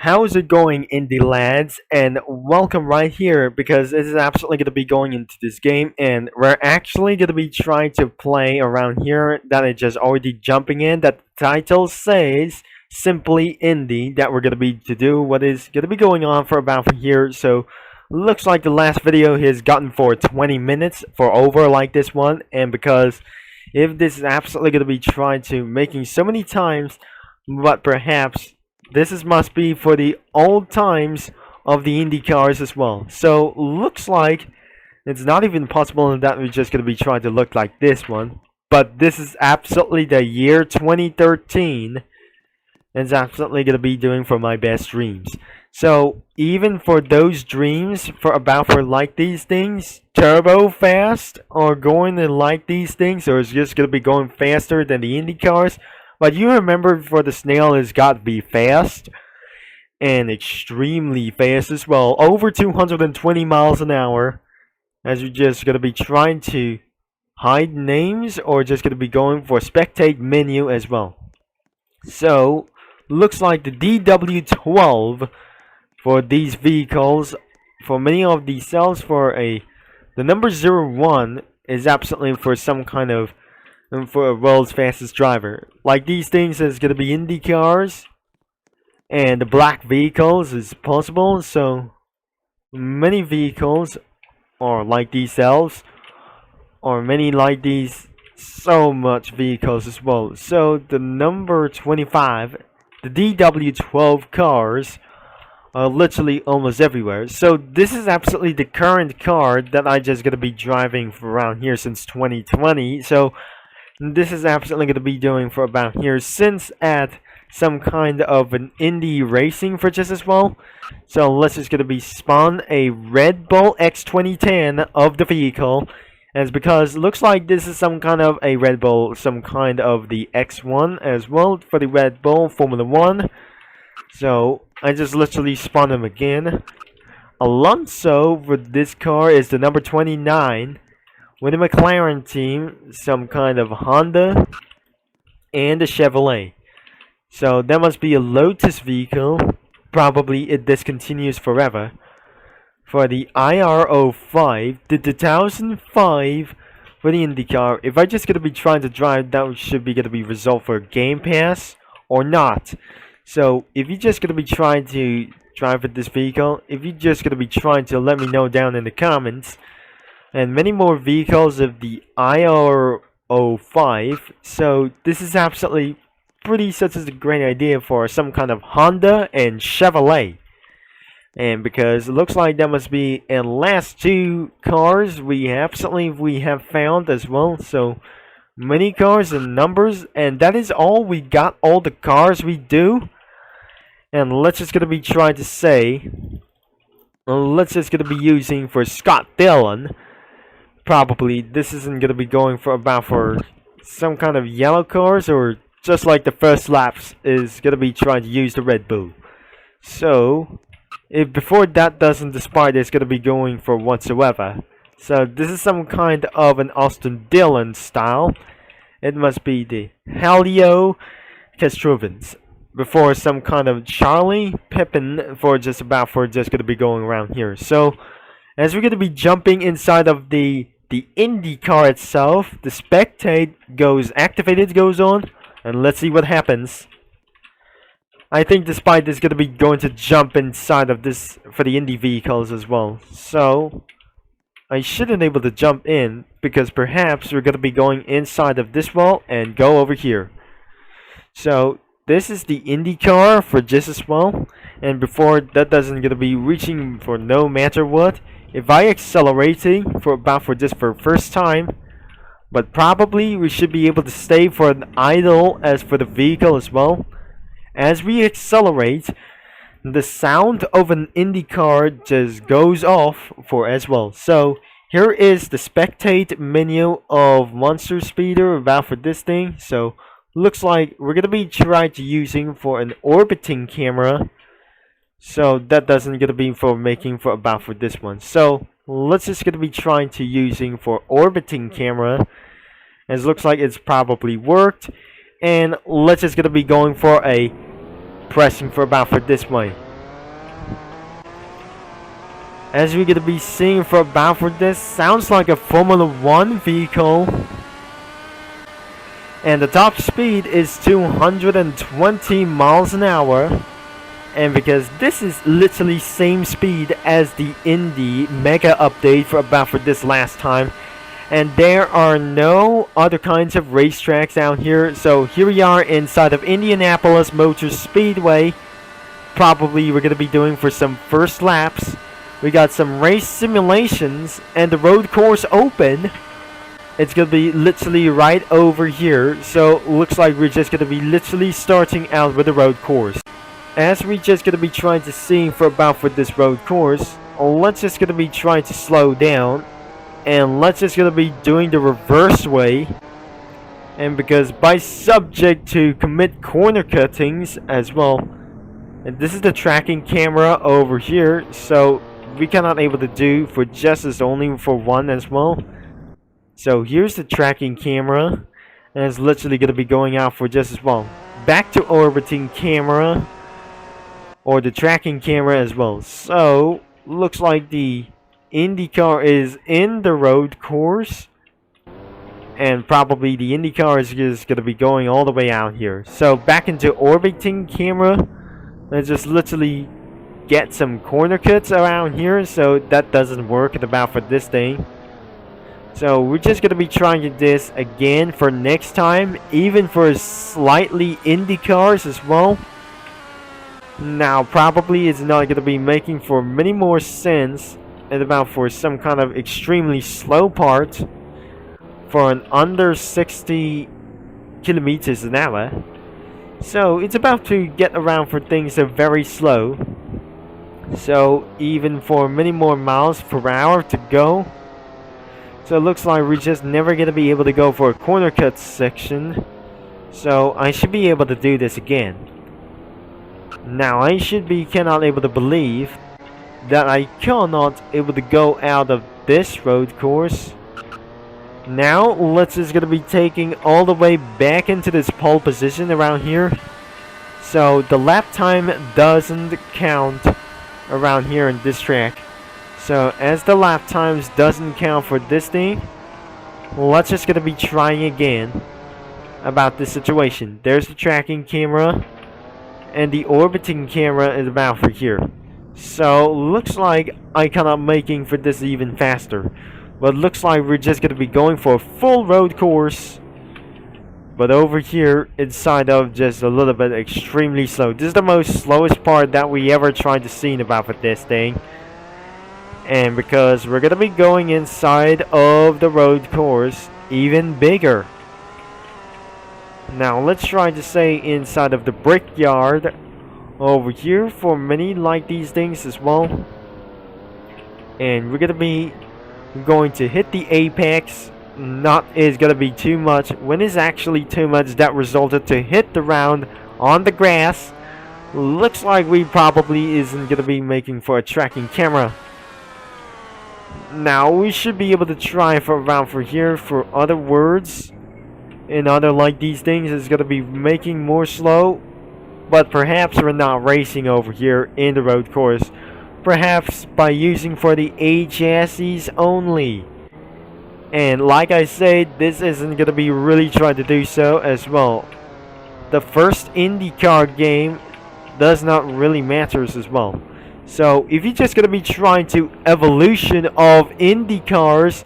How's it going, indie lads? And welcome right here because this is absolutely going to be going into this game, and we're actually going to be trying to play around here. That is just already jumping in. That the title says simply indie. That we're going to be to do what is going to be going on for about a year. So looks like the last video has gotten for 20 minutes for over like this one, and because if this is absolutely going to be trying to making so many times, but perhaps this is must be for the old times of the Indy cars as well. So looks like it's not even possible that we're just going to be trying to look like this one. But this is absolutely the year 2013. And it's absolutely going to be doing for my best dreams. So even for those dreams for like these things, turbo fast, or going to like these things, or it's just going to be going faster than the Indy cars. But you remember for the snail has got to be fast and extremely fast as well. Over 220 miles an hour. As you're just going to be trying to hide names or just going to be going for spectate menu as well. So, looks like the DW12 for these vehicles, for many of these cells for the number 01 is absolutely for some kind of for a world's fastest driver. Like these things is going to be Indy cars, and the black vehicles is possible. So many vehicles are like these cells, or many like these so much vehicles as well. So the number 25, the DW12 cars are literally almost everywhere. So this is absolutely the current car that I just gonna be driving for around here since 2020. So this is absolutely going to be doing for about here since at some kind of an Indy racing for just as well. So let's just going to be spawn a Red Bull X2010 of the vehicle. As because it looks like this is some kind of a Red Bull, some kind of the X1 as well for the Red Bull Formula 1. So I just literally spawned him again. Alonso with this car is the number 29. With the McLaren team, some kind of Honda and a Chevrolet. So that must be a Lotus vehicle. Probably it discontinues forever. For the IR05, the 2005 for the IndyCar. If I just gonna be trying to drive, that should be gonna be resolved for Game Pass or not. So if you're just gonna be trying to drive with this vehicle, if you're just gonna be trying to let me know down in the comments. And many more vehicles of the IR05. So this is absolutely pretty such as a great idea for some kind of Honda and Chevrolet. And because it looks like that must be in last two cars we have found as well. So many cars and numbers, and that is all we got, all the cars we do. And let's just gonna be trying to say, let's just gonna be using for Scott Dillon. Probably this isn't gonna be going for some kind of yellow cars, or just like the first laps is gonna be trying to use the Red Bull. So if before that doesn't despite, it's gonna be going for whatsoever. So this is some kind of an Austin Dillon style. It must be the Helio Castrovins before some kind of Charlie Pippin for just gonna be going around here. So as we're gonna be jumping inside of the Indy car itself, the spectate goes on, and let's see what happens. I think despite this gonna be going to jump inside of this for the Indy vehicles as well. So I shouldn't able to jump in because perhaps we're gonna be going inside of this wall and go over here. So this is the Indy car for just as well, and before that doesn't gonna be reaching for no matter what. If I accelerating for this for first time, but probably we should be able to stay for an idle as for the vehicle as well. As we accelerate, the sound of an Indy car just goes off for as well. So here is the spectate menu of Monster Speeder for this thing. So looks like we're gonna be trying to using for an orbiting camera. So that doesn't gonna be for making for this one. So let's just gonna be trying to using for orbiting camera, as looks like it's probably worked. And let's just gonna be going for a pressing for this way. As we're gonna be seeing for this, sounds like a Formula 1 vehicle. And the top speed is 220 miles an hour. And because this is literally same speed as the Indy Mega update for this last time. And there are no other kinds of racetracks out here. So here we are inside of Indianapolis Motor Speedway. Probably we're going to be doing for some first laps. We got some race simulations and the road course open. It's going to be literally right over here. So looks like we're just going to be literally starting out with the road course. As we're just going to be trying to see for this road course, let's just going to be trying to slow down. And let's just going to be doing the reverse way. And because by subject to commit corner cuttings as well. And this is the tracking camera over here. So we cannot able to do for just as only for one as well. So here's the tracking camera, and it's literally going to be going out for just as well. Back to orbiting camera, or the tracking camera as well. So looks like the IndyCar is in the road course, and probably the IndyCar is just going to be going all the way out here. So back into orbiting camera, let's just literally get some corner cuts around here. So that doesn't work for this thing. So we're just going to be trying this again for next time, even for slightly Indy cars as well. Now probably it's not going to be making for many more sense and for some kind of extremely slow part for an under 60 kilometers an hour. So it's about to get around for things that are very slow. So even for many more miles per hour to go. So it looks like we're just never going to be able to go for a corner cut section. So I should be able to do this again. Now I cannot able to believe that I cannot able to go out of this road course. Now let's just going to be taking all the way back into this pole position around here. So the lap time doesn't count around here in this track. So as the lap times doesn't count for this thing, let's just going to be trying again about this situation. There's the tracking camera, and the orbiting camera is about for here. So looks like I cannot making for this even faster. But looks like we're just going to be going for a full road course. But over here inside of just a little bit extremely slow. This is the most slowest part that we ever tried to see for this thing. And because we're going to be going inside of the road course even bigger. Now let's try to say inside of the brickyard over here for many like these things as well. And we're going to be going to hit the apex. Not is going to be too much. When is actually too much that resulted to hit the round on the grass. Looks like we probably isn't going to be making for a tracking camera. Now we should be able to try for around for here for other words. And other like these things is going to be making more slow. But perhaps we're not racing over here in the road course. Perhaps by using for the A chassis only. And like I said, this isn't going to be really trying to do so as well. The first IndyCar game does not really matter as well. So if you're just going to be trying to evolution of Indy cars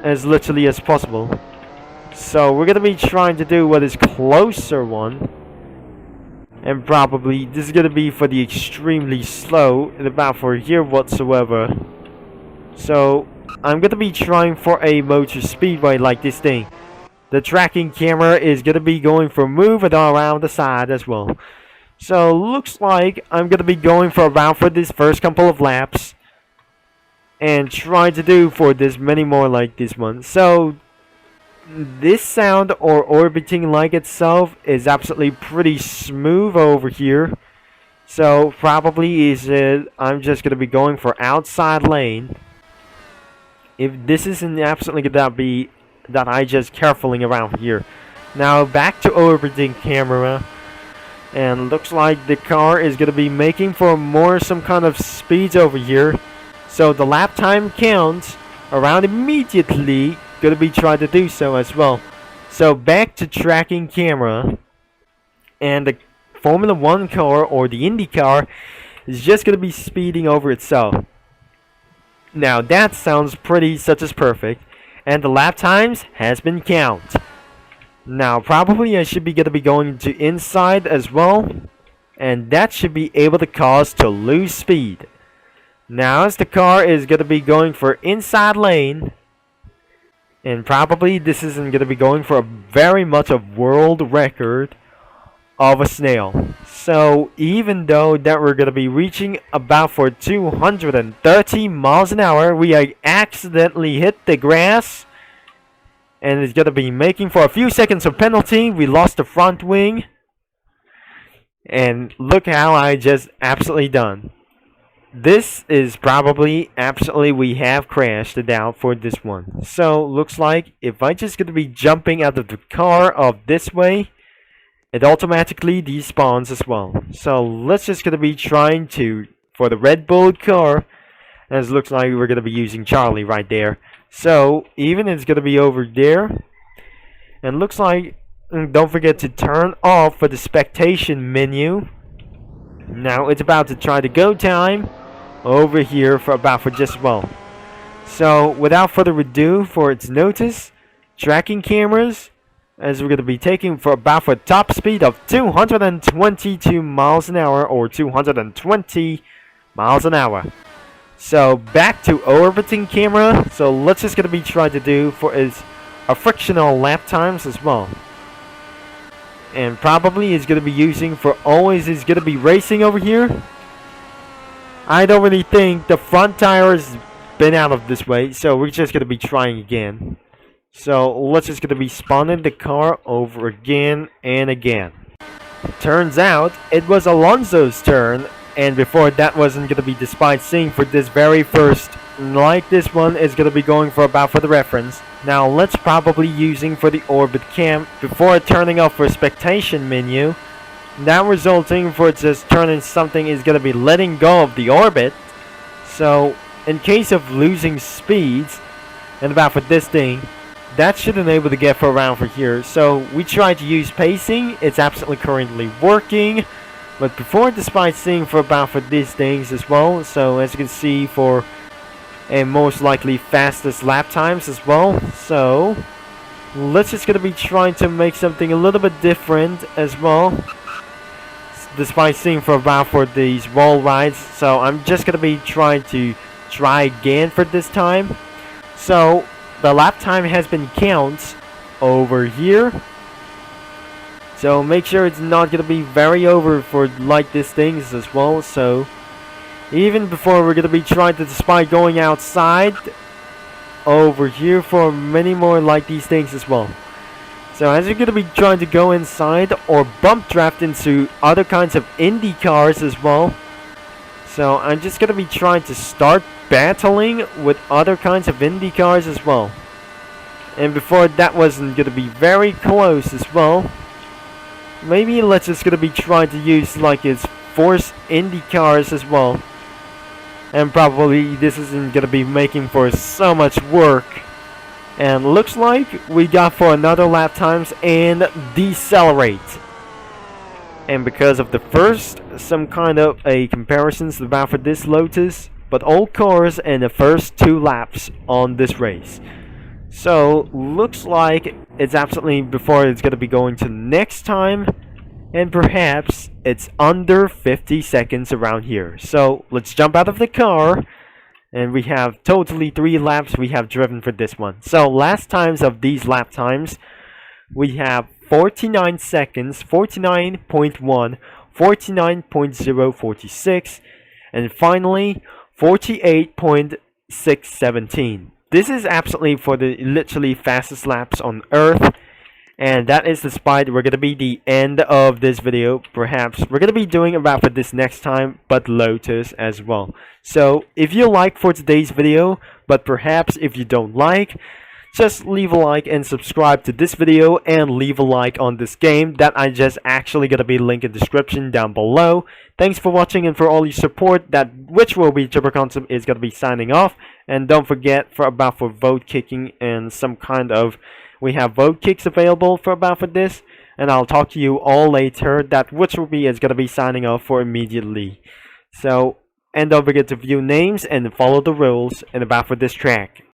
as literally as possible. So we're going to be trying to do what is closer one. And probably this is going to be for the extremely slow and about for here whatsoever. So I'm going to be trying for a motor speedway like this thing. The tracking camera is going to be going for move it around the side as well. So looks like I'm going to be going for around for this first couple of laps. And try to do for this many more like this one. So this sound or orbiting like itself is absolutely pretty smooth over here. So probably I'm just going to be going for outside lane. If this isn't absolutely going to be that I just carefully around here. Now back to orbiting camera. And looks like the car is going to be making for some kind of speeds over here. So the lap time counts around immediately. Gonna be trying to do so as well. So back to tracking camera, and the Formula 1 car or the Indy car is just gonna be speeding over itself. Now that sounds pretty such as perfect, and the lap times has been counted. Now probably I should be gonna be going to inside as well, and that should be able to cause to lose speed. Now as the car is gonna be going for inside lane, and probably this isn't gonna be going for a very much a world record of a snail. So even though that we're gonna be reaching about for 230 miles an hour, we accidentally hit the grass, and it's gonna be making for a few seconds of penalty. We lost the front wing, and look how I just absolutely done. This is probably absolutely we have crashed it out for this one. So looks like if I just gonna be jumping out of the car of this way, it automatically despawns as well. So let's just gonna be trying to for the Red Bull car, as it looks like we're gonna be using Charlie right there. So even it's gonna be over there, and looks like don't forget to turn off for the spectation menu. Now it's about to try to go time over here for just well. So without further ado, for its notice, tracking cameras, as we're going to be taking for about for top speed of 222 miles an hour or 220 miles an hour. So back to orbiting camera. So let's just going to be trying to do for is a frictional lap times as well. And probably is going to be using for always is going to be racing over here. I don't really think the front tire has been out of this way, so we're just going to be trying again. So let's just going to be spawning the car over again and again. Turns out it was Alonso's turn, and before that wasn't going to be despite seeing for this very first, like this one is going to be going for about for the reference. Now let's probably using for the orbit cam before turning off for spectation menu. Now resulting for just turning something is going to be letting go of the orbit. So in case of losing speeds, and about for this thing, that should enable to get for around for here. So we tried to use pacing, it's absolutely currently working. But before despite seeing for about for these things as well, so as you can see for a most likely fastest lap times as well. So let's just gonna be trying to make something a little bit different as well, despite seeing for about for these wall rides. So I'm just gonna be trying to try again for this time. So the lap time has been counted over here. So make sure it's not gonna be very over for like these things as well. So even before we're gonna be trying to despite going outside over here for many more like these things as well. So as you're going to be trying to go inside or bump draft into other kinds of Indy cars as well. So I'm just going to be trying to start battling with other kinds of Indy cars as well. And before that wasn't going to be very close as well. Maybe let's just going to be trying to use like its Force Indy cars as well. And probably this isn't going to be making for so much work. And looks like we got for another lap times and decelerate. And because of the first, some kind of a comparisons about for this Lotus, but all cars in the first 2 laps on this race. So looks like it's absolutely before it's going to be going to next time, and perhaps it's under 50 seconds around here. So let's jump out of the car. And we have totally 3 laps we have driven for this one. So last times of these lap times, we have 49 seconds, 49.1, 49.0, 46, and finally 48.617. This is absolutely for the literally fastest laps on Earth. And that is despite we're going to be the end of this video. Perhaps we're going to be doing about for this next time, but Lotus as well. So if you like for today's video, but perhaps if you don't like, just leave a like and subscribe to this video and leave a like on this game that I just actually gonna be linked in the description down below. Thanks for watching and for all your support. That which will be Chipper Concept is gonna be signing off. And don't forget for vote kicking and some kind of, we have vote kicks available for this. And I'll talk to you all later. That which will be is gonna be signing off for immediately. So, and don't forget to view names and follow the rules and for this track.